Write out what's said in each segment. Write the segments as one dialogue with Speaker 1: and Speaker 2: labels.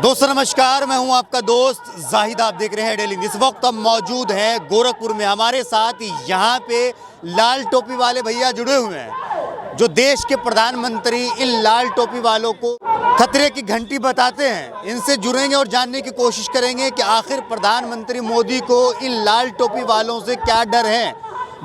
Speaker 1: दोस्तों नमस्कार, मैं हूं आपका दोस्त जाहिद। आप देख रहे हैं डेली। इस वक्त हम मौजूद हैं गोरखपुर में। हमारे साथ यहाँ पे लाल टोपी वाले भैया जुड़े हुए हैं, जो देश के प्रधानमंत्री इन लाल टोपी वालों को खतरे की घंटी बताते हैं। इनसे जुड़ेंगे और जानने की कोशिश करेंगे कि आखिर प्रधानमंत्री मोदी को इन लाल टोपी वालों से क्या डर है,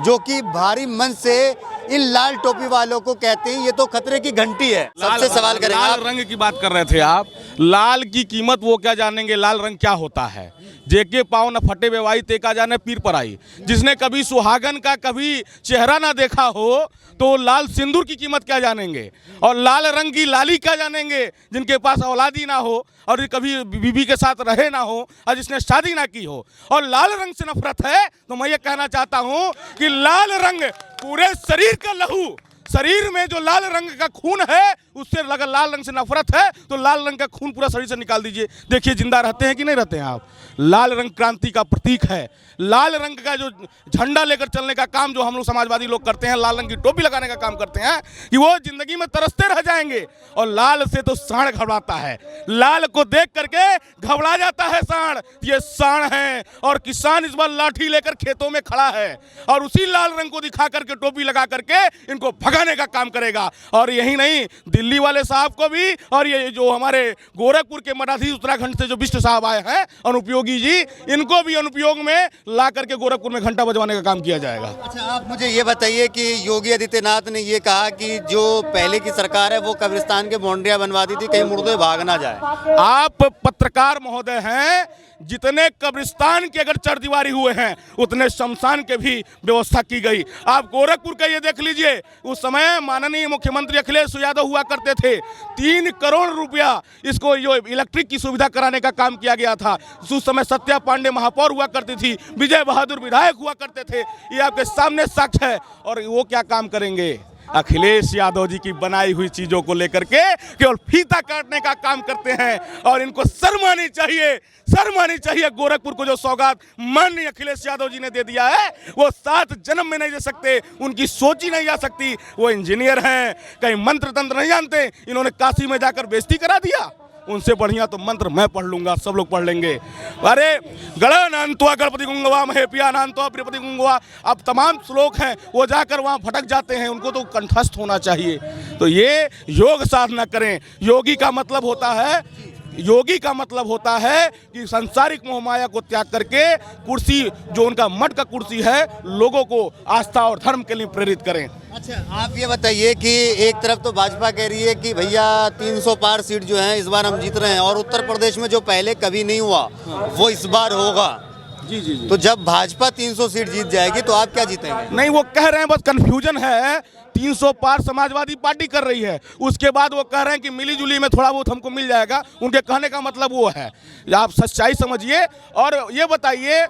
Speaker 1: जो कि भारी मन से इन लाल टोपी वालों को कहते हैं ये तो खतरे की घंटी है। सबसे सवाल करेंगे।
Speaker 2: लाल रंग की बात कर रहे थे आप। लाल की कीमत वो क्या जानेंगे, लाल रंग क्या होता है। जेके पाँव न फटे बेवाई तेका जाने पीर पर आई। जिसने कभी सुहागन का कभी चेहरा ना देखा हो तो लाल सिंदूर की कीमत क्या जानेंगे, और लाल रंग की लाली क्या जानेंगे जिनके पास औलादी ना हो और कभी बीबी के साथ रहे ना हो और जिसने शादी ना की हो। और लाल रंग से नफरत है तो मैं ये कहना चाहता हूँ कि लाल रंग पूरे शरीर का लहू, शरीर में जो लाल रंग का खून है उससे अगर लाल रंग से नफरत है तो लाल रंग का खून पूरा शरीर से निकाल दीजिए। देखिए जिंदा रहते हैं कि नहीं रहते हैं आप। लाल रंग क्रांति का प्रतीक है। लाल रंग का जो झंडा लेकर चलने का काम जो हम लोग समाजवादी लोग करते हैं, लाल रंग की टोपी लगाने का काम करते हैं, कि वो जिंदगी में तरसते रह जाएंगे। और लाल से तो सांड घबराता है, लाल को देख करके घबरा जाता है सांड। ये सांड है और किसान इस बार लाठी लेकर खेतों में खड़ा है और उसी लाल रंग को दिखा करके टोपी लगा करके इनको भगाने का काम करेगा। और यही नहीं, दिल्ली वाले साहब को भी और ये जो हमारे गोरखपुर के मराठी उत्तराखंड से जो बिष्ट साहब आए हैं अनुपयोगी जी, इनको भी अनुपयोग में ला करके गोरखपुर में घंटा बजवाने का काम किया जाएगा।
Speaker 1: अच्छा, आप मुझे ये बताइए कि योगी आदित्यनाथ ने ये कहा कि जो पहले की सरकार है वो कब्रिस्तान के बाउंड्रियां बनवा दी थी, कहीं मुर्दे भाग ना जाए।
Speaker 2: आप पत्रकार महोदय हैं, जितने कब्रिस्तान के अगर चरदीवारी हुए हैं उतने शमशान के भी व्यवस्था की गई। आप गोरखपुर का ये देख लीजिए, उस समय माननीय मुख्यमंत्री अखिलेश यादव हुआ करते थे। 3 करोड़ रुपया इसको जो इलेक्ट्रिक की सुविधा कराने का काम किया गया था। उस समय सत्या पांडे महापौर हुआ करती थी, विजय बहादुर विधायक हुआ करते थे। ये आपके सामने साक्ष्य है। और वो क्या काम करेंगे, अखिलेश यादव जी की बनाई हुई चीजों को लेकर के केवल फीता काटने का काम करते हैं। और इनको शर्म आनी चाहिए, शर्म आनी चाहिए। गोरखपुर को जो सौगात माननीय अखिलेश यादव जी ने दे दिया है वो 7 जन्म में नहीं दे सकते, उनकी सोची नहीं जा सकती। वो इंजीनियर हैं, कहीं मंत्र तंत्र नहीं जानते, इन्होंने काशी में जाकर बेइज्जती करा दिया। उनसे बढ़िया तो मंत्र मैं पढ़ लूंगा, सब लोग पढ़ लेंगे। अरे गण नानतुआ गणपति गुंगवा महे पिया नानतुआ प्रियपति गुंगवा, अब तमाम श्लोक हैं, वो जाकर वहाँ भटक जाते हैं, उनको तो कंठस्थ होना चाहिए। तो ये योग साधना करें। योगी का मतलब होता है, योगी का मतलब होता है कि सांसारिक मोहमाया को त्याग करके कुर्सी, जो उनका मठ का कुर्सी है, लोगों को आस्था और धर्म के लिए प्रेरित करें।
Speaker 1: अच्छा, आप ये बताइए कि एक तरफ तो भाजपा कह रही है कि भैया 300 पार सीट जो है इस बार हम जीत रहे हैं, और उत्तर प्रदेश में जो पहले कभी नहीं हुआ वो इस बार होगा।
Speaker 2: जी जी जी।
Speaker 1: तो जब भाजपा 300 सीट जीत जाएगी तो आप क्या जीतेंगे?
Speaker 2: नहीं, वो कह रहे हैं, बस कंफ्यूजन है। 300 पार समाजवादी पार्टी कर रही है, उसके बाद वो कह रहे हैं कि मिली जुली में थोड़ा बहुत हमको मिल जाएगा। उनके कहने का मतलब वो है, आप सच्चाई समझिए। और ये बताइए,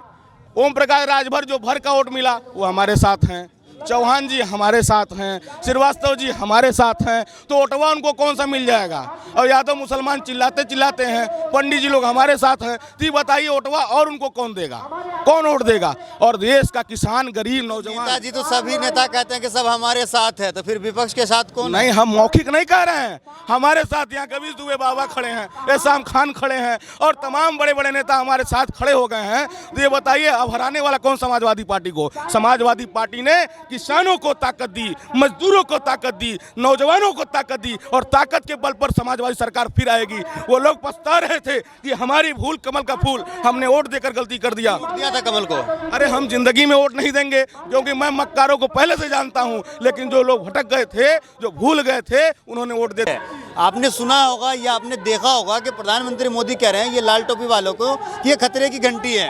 Speaker 2: ओम प्रकाश राजभर जो भर का वोट मिला वो हमारे साथ हैं, चौहान जी हमारे साथ हैं, श्रीवास्तव जी हमारे साथ हैं, तो ओटवा उनको कौन सा मिल जाएगा? और यादव मुसलमान चिल्लाते चिल्लाते हैं, पंडित जी लोग हमारे साथ हैं, तो बताइए ओटवा और उनको कौन देगा, कौन वोट देगा? और देश का किसान, गरीब, नौजवान।
Speaker 1: नेताजी तो सभी नेता कहते हैं कि सब हमारे साथ है, तो फिर विपक्ष के साथ कौन?
Speaker 2: नहीं, हम मौखिक नहीं कह रहे हैं, हमारे साथ यहाँ कबीर दुबे बाबा खड़े हैं, एहसान खान खड़े हैं और तमाम बड़े बड़े नेता हमारे साथ खड़े हो गए हैं। तो ये बताइए अब हराने वाला कौन समाजवादी पार्टी को? समाजवादी पार्टी ने किसानों को ताकत दी, मजदूरों को ताकत दी, नौजवानों को ताकत दी, और ताकत के बल पर समाजवादी सरकार फिर आएगी। वो लोग पछता रहे थे कि हमारी भूल कमल का फूल, हमने वोट देकर गलती कर दिया
Speaker 1: था कमल को।
Speaker 2: अरे हम जिंदगी में वोट नहीं देंगे, क्योंकि मैं मक्कारों को पहले से जानता हूं। लेकिन जो लोग भटक गए थे, जो भूल गए थे, उन्होंने वोट दे दिया।
Speaker 1: आपने सुना होगा या आपने देखा होगा कि प्रधानमंत्री मोदी कह रहे हैं ये लाल टोपी वालों को ये खतरे की घंटी है।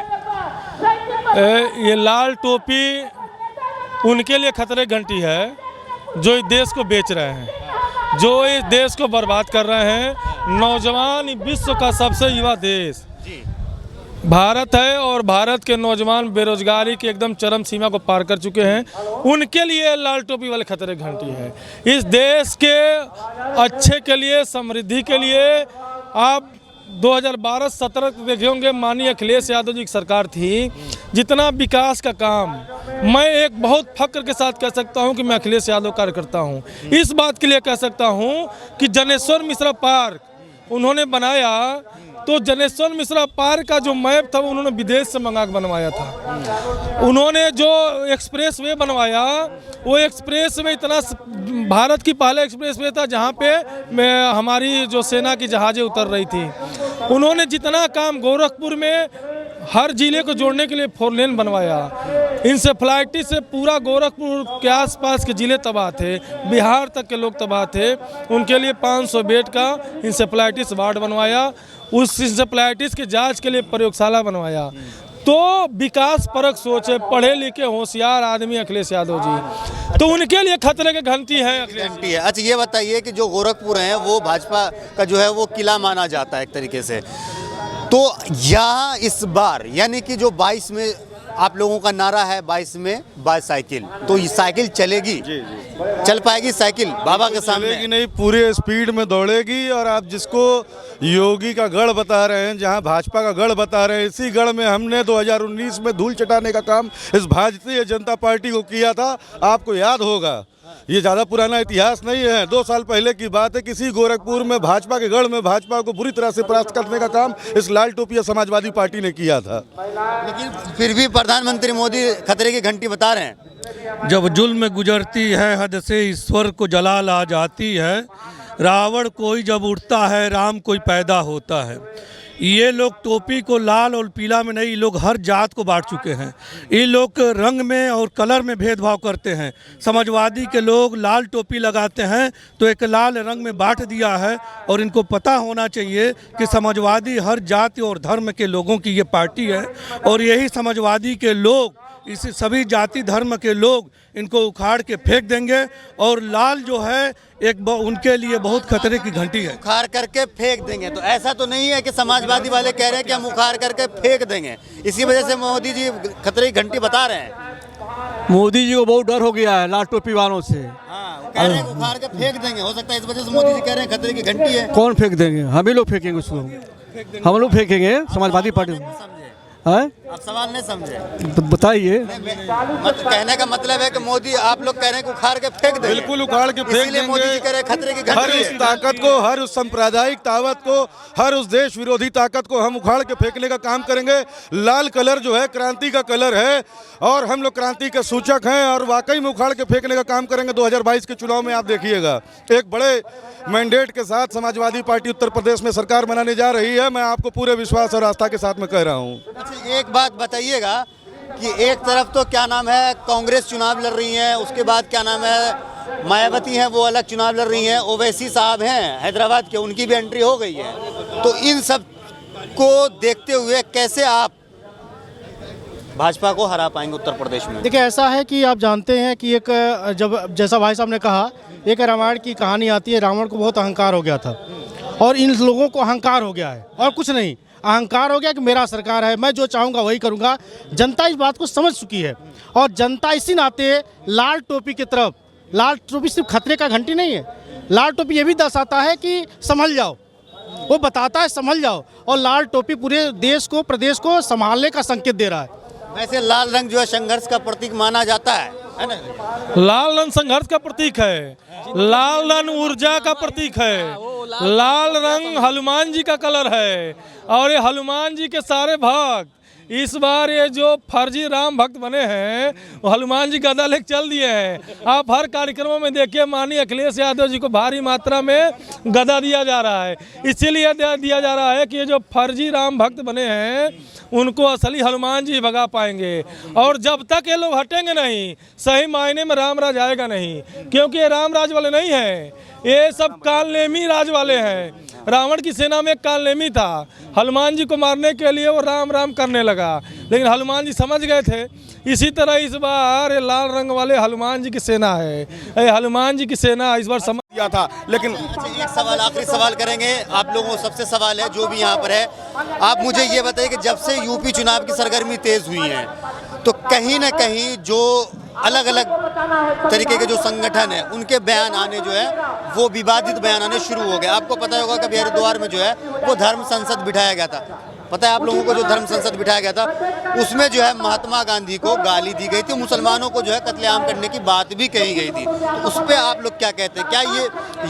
Speaker 3: ये लाल टोपी उनके लिए खतरे घंटी है जो इस देश को बेच रहे हैं, जो इस देश को बर्बाद कर रहे हैं। नौजवान विश्व का सबसे युवा देश भारत है, और भारत के नौजवान बेरोजगारी की एकदम चरम सीमा को पार कर चुके हैं। उनके लिए लाल टोपी वाले खतरे घंटी है। इस देश के अच्छे के लिए, समृद्धि के लिए आप 2012-17 देखे होंगे, माननीय अखिलेश यादव जी की सरकार थी। जितना विकास का काम, मैं एक बहुत फक्र के साथ कह सकता हूं कि मैं अखिलेश यादव कार्यकर्ता हूं। इस बात के लिए कह सकता हूं कि जनेश्वर मिश्रा पार्क उन्होंने बनाया तो जनेश्वर मिश्रा पार्क का जो मैप था वो उन्होंने विदेश से मंगा के बनवाया था। उन्होंने जो एक्सप्रेस वे बनवाया वो एक्सप्रेस वे इतना भारत की पहला एक्सप्रेस वे था जहाँ पे हमारी जो सेना की जहाज़ें उतर रही थी। उन्होंने जितना काम गोरखपुर में हर जिले को जोड़ने के लिए 4 लेन बनवाया। इंसेफ्लाइटिस से पूरा गोरखपुर के आसपास के जिले तबाह थे, बिहार तक के लोग तबाह थे। उनके लिए 500 बेड का इंसेफ्लाइटिस वार्ड बनवाया। उस इंसेफ्लाइटिस के जांच के लिए प्रयोगशाला बनवाया। तो विकास परक सोच है, पढ़े लिखे होशियार आदमी अखिलेश यादव जी, तो उनके लिए खतरे की घंटी है।
Speaker 1: घंटी है। अच्छा ये बताइए कि जो गोरखपुर है वो भाजपा का जो है वो किला माना जाता है एक तरीके से, तो यहाँ इस बार यानी कि जो 22 में आप लोगों का नारा है 22 में बाईसाइकिल, तो ये साइकिल चलेगी? जी। चल पाएगी साइकिल बाबा के सामने?
Speaker 4: चलेगी नहीं, पूरे स्पीड में दौड़ेगी। और आप जिसको योगी का गढ़ बता रहे हैं, जहां भाजपा का गढ़ बता रहे हैं, इसी गढ़ में हमने 2019 में धूल चटाने का काम इस भारतीय जनता पार्टी को किया था। आपको याद होगा, ये ज़्यादा पुराना इतिहास नहीं है, 2 साल पहले की बात है। किसी गोरखपुर में भाजपा के गढ़ में भाजपा को बुरी तरह से परास्त करने का काम इस लाल टोपिया समाजवादी पार्टी ने किया था।
Speaker 1: लेकिन फिर भी प्रधानमंत्री मोदी खतरे की घंटी बता रहे हैं।
Speaker 5: जब जुल्म गुजरती है हद से ईश्वर को जलाल आ जाती है, रावण कोई जब उठता है राम कोई पैदा होता है। ये लोग टोपी को लाल और पीला में नहीं, ये लोग हर जात को बांट चुके हैं। ये लोग रंग में और कलर में भेदभाव करते हैं। समाजवादी के लोग लाल टोपी लगाते हैं तो एक लाल रंग में बांट दिया है। और इनको पता होना चाहिए कि समाजवादी हर जाति और धर्म के लोगों की ये पार्टी है। और यही समाजवादी के लोग, इस सभी जाति धर्म के लोग इनको उखाड़ के फेंक देंगे। और लाल जो है एक उनके लिए बहुत खतरे की घंटी है।
Speaker 1: उखाड़ करके फेंक देंगे, तो ऐसा तो नहीं है कि समाजवादी वाले कह रहे हैं कि हम उखाड़ करके फेंक देंगे, इसी वजह से मोदी जी खतरे की घंटी बता रहे हैं?
Speaker 6: मोदी जी को बहुत डर हो गया है लाल टोपी वालों से।
Speaker 1: हाँ, कह रहे हैं उखाड़ के फेंक देंगे, हो सकता है इस वजह से मोदी जी कह रहे हैं खतरे की घंटी है।
Speaker 6: कौन फेंक देंगे? हम ही लोग फेंकेंगे उसको, हम लोग फेंकेंगे समाजवादी पार्टी।
Speaker 1: आप सवाल नहीं समझे,
Speaker 6: बताइए।
Speaker 1: कहने का मतलब है कि मोदी, आप लोग कह रहे हैं कि उखाड़ के फेंक देंगे।
Speaker 4: बिल्कुल उखाड़ के फेंक देंगे।
Speaker 1: मोदी जी कह रहे हैं खतरे की घंटी
Speaker 4: हर उस ताकत को, हर उस सांप्रदायिक ताकत को, हर उस देश विरोधी ताकत को हम उखाड़ के फेंकने का काम करेंगे। लाल कलर जो है क्रांति का कलर है और हम लोग क्रांति के सूचक हैं और वाकई में उखाड़ के फेंकने का काम करेंगे। 2022 के चुनाव में आप देखिएगा, एक बड़े मैंडेट के साथ समाजवादी पार्टी उत्तर प्रदेश में सरकार बनाने जा रही है। मैं आपको पूरे विश्वास और आस्था के साथ में कह रहा हूँ।
Speaker 1: अच्छा एक बात बताइएगा कि एक तरफ तो क्या नाम है कांग्रेस चुनाव लड़ रही है, उसके बाद क्या नाम है मायावती हैं वो अलग चुनाव लड़ रही हैं, ओवैसी साहब हैं हैदराबाद के, उनकी भी एंट्री हो गई है। तो इन सब को देखते हुए कैसे आप भाजपा को हरा पाएंगे उत्तर प्रदेश में?
Speaker 7: देखिए ऐसा है कि आप जानते हैं कि एक जब जैसा भाई साहब ने कहा, एक रामायण की कहानी आती है, रावण को बहुत अहंकार हो गया था और इन लोगों को अहंकार हो गया है और कुछ नहीं, अहंकार हो गया कि मेरा सरकार है, मैं जो चाहूँगा वही करूँगा। जनता इस बात को समझ चुकी है और जनता इसी नाते लाल टोपी की तरफ, लाल टोपी सिर्फ खतरे का घंटी नहीं है, लाल टोपी ये भी दर्शाता है कि संभल जाओ, वो बताता है संभल जाओ। और लाल टोपी पूरे देश को, प्रदेश को संभालने का संकेत दे रहा है।
Speaker 1: वैसे लाल रंग जो है संघर्ष का प्रतीक माना जाता है ना?
Speaker 3: लाल रंग संघर्ष का प्रतीक है, लाल रंग ऊर्जा का प्रतीक है, लाल रंग हनुमान जी का कलर है। और ये हनुमान जी के सारे भक्त इस बार ये जो फर्जी राम भक्त बने हैं वो हनुमान जी गदा लेके चल दिए हैं। आप हर कार्यक्रमों में देखिए माननीय अखिलेश यादव जी को भारी मात्रा में गदा दिया जा रहा है। इसीलिए दिया जा रहा है कि ये जो फर्जी राम भक्त बने हैं उनको असली हनुमान जी भगा पाएंगे। और जब तक ये लोग हटेंगे नहीं, सही मायने में राम राज आएगा नहीं, क्योंकि ये राम राज वाले नहीं हैं, ये सब कालनेमी राज वाले हैं। रावण की सेना में एक कालनेमी था, हनुमान जी को मारने के लिए वो राम राम करने लगा, लेकिन हनुमान जी समझ गए थे। इसी तरह इस बार ये लाल रंग वाले हनुमान जी की सेना है, ये हनुमान जी की सेना इस बार समझ
Speaker 2: किया था। लेकिन
Speaker 1: अच्छा एक सवाल, आखिरी सवाल करेंगे आप लोगों को, सबसे सवाल है जो भी यहाँ पर है, आप मुझे ये बताइए कि जब से यूपी चुनाव की सरगर्मी तेज हुई है तो कहीं ना कहीं जो अलग अलग तरीके के जो संगठन है उनके बयान आने जो है वो विवादित बयान आने शुरू हो गए। आपको पता होगा कि हरिद्वार में जो है वो धर्म संसद बिठाया गया था, पता है आप लोगों को जो धर्म संसद बिठाया गया था उसमें जो है महात्मा गांधी को गाली दी गई थी, मुसलमानों को जो है कत्लेआम करने की बात भी कही गई थी। तो उस पर आप लोग क्या कहते हैं? क्या ये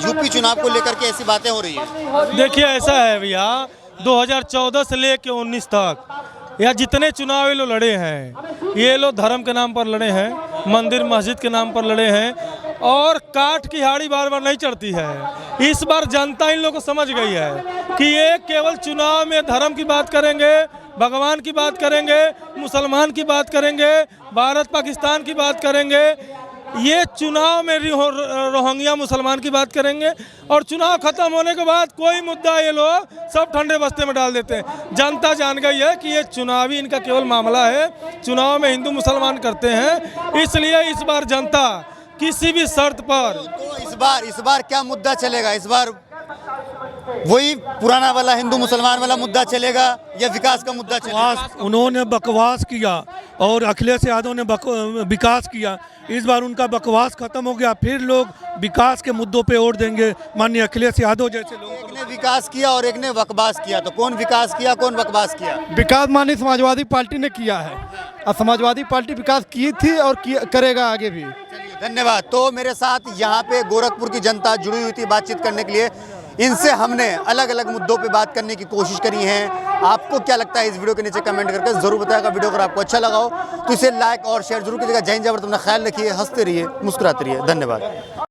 Speaker 1: यूपी चुनाव को लेकर के ऐसी बातें हो रही हैं?
Speaker 3: देखिए ऐसा है भैया, 2014 से लेके 19 तक या जितने चुनाव ये लोग लड़े हैं, ये लोग धर्म के नाम पर लड़े हैं, मंदिर मस्जिद के नाम पर लड़े हैं और काठ की हाड़ी बार बार नहीं चढ़ती है। इस बार जनता इन लोगों को समझ गई है कि ये केवल चुनाव में धर्म की बात करेंगे, भगवान की बात करेंगे, मुसलमान की बात करेंगे, भारत पाकिस्तान की बात करेंगे, ये चुनाव में रोहिंग्या मुसलमान की बात करेंगे और चुनाव खत्म होने के बाद कोई मुद्दा ये लोग सब ठंडे बस्ते में डाल देते हैं। जनता जान गई है कि ये चुनावी इनका केवल मामला है, चुनाव में हिंदू मुसलमान करते हैं, इसलिए इस बार जनता किसी भी शर्त पर
Speaker 1: तो इस बार क्या मुद्दा चलेगा? इस बार वही पुराना वाला हिंदू मुसलमान वाला मुद्दा चलेगा या विकास का मुद्दा चलेगा?
Speaker 5: उन्होंने बकवास किया और अखिलेश यादव ने विकास किया। इस बार उनका बकवास खत्म हो गया, फिर लोग विकास के मुद्दों पे वोट देंगे माननीय अखिलेश यादव जैसे लोग।
Speaker 1: एक ने विकास किया और एक ने बकवास किया, तो कौन विकास किया कौन बकवास किया?
Speaker 7: विकास माननीय समाजवादी पार्टी ने किया है और समाजवादी पार्टी विकास की थी और करेगा आगे भी।
Speaker 1: धन्यवाद। तो मेरे साथ यहाँ पे गोरखपुर की जनता जुड़ी हुई थी बातचीत करने के लिए। इनसे हमने अलग अलग मुद्दों पे बात करने की कोशिश करी है। आपको क्या लगता है इस वीडियो के नीचे कमेंट करके जरूर बताएगा। वीडियो अगर आपको अच्छा लगा हो तो इसे लाइक और शेयर जरूर कीजिएगा। जय हिंद, जय भारत, अपना ख्याल रखिए, हंसते रहिए, मुस्कुराते रहिए। धन्यवाद।